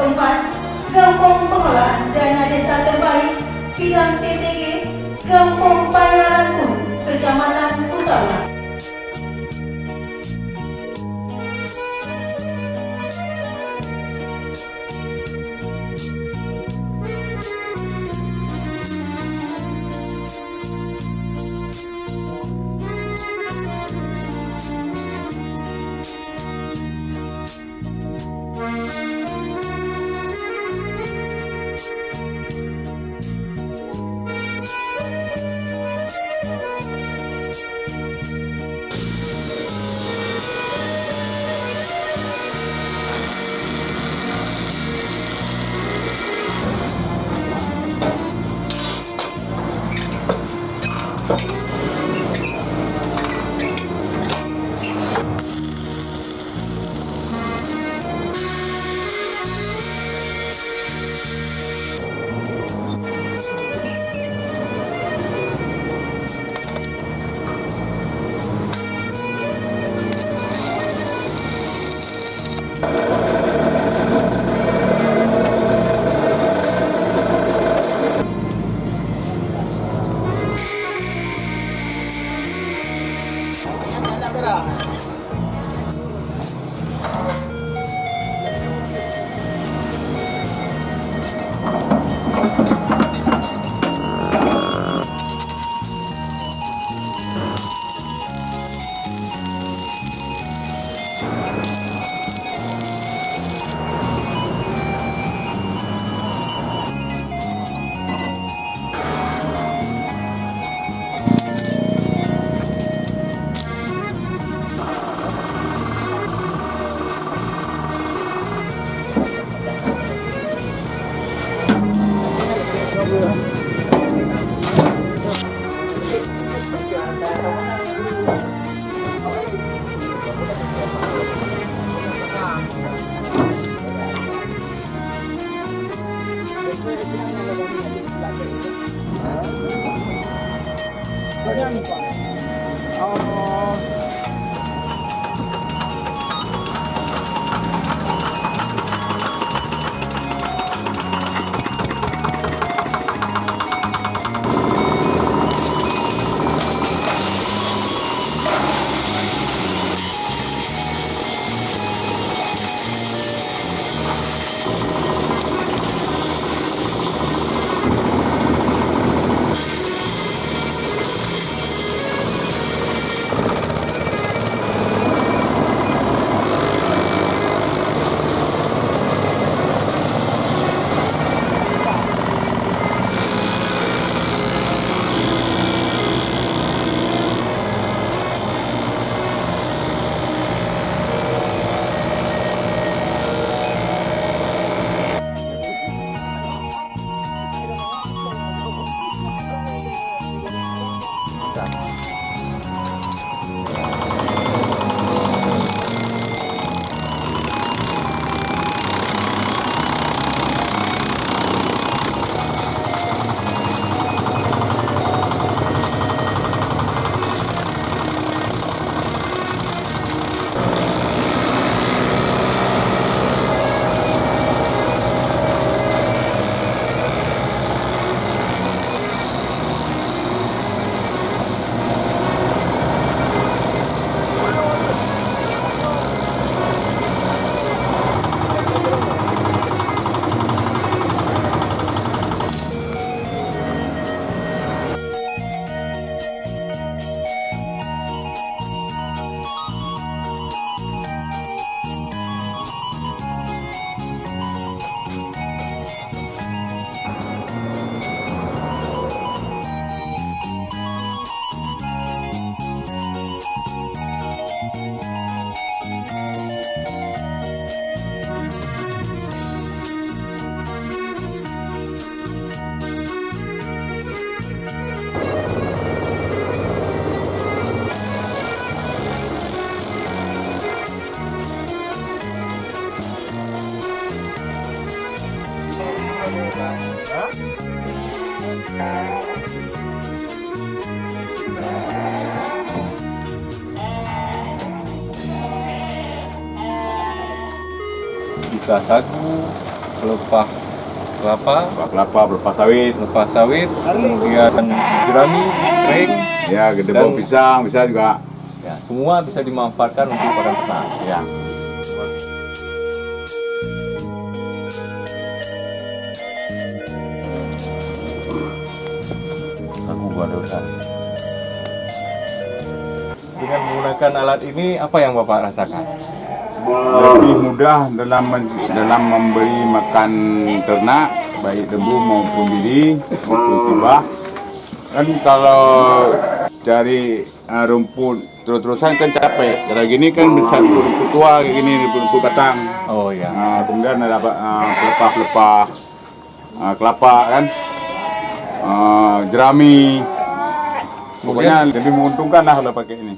Keempat, Kampung Pengelolaan Dana Desa Terbaik Bidang TTG Kampung Payaranpun, Kecamatan Utara. Bisa sagu, pelepah kelapa, kelapa, pelepah sawit, pelepah sawit, kemudian jerami, kering, ya gedebong pisang bisa juga. ya, semua bisa dimanfaatkan untuk pakan ternak. Ya. Aku ada usaha. Dengan menggunakan alat ini, apa yang Bapak rasakan? Lebih mudah dalam memberi makan ternak, baik debu maupun diri maupun tibah. Kan kalau cari rumput terus-terusan kan capek. Cara gini kan bisa rumput tua kayak gini, rumput batang. Oh ya. Kemudian ada pelepah-pelepah kelapa kan, jerami. Pokoknya lebih menguntungkan lah kalau pakai ini.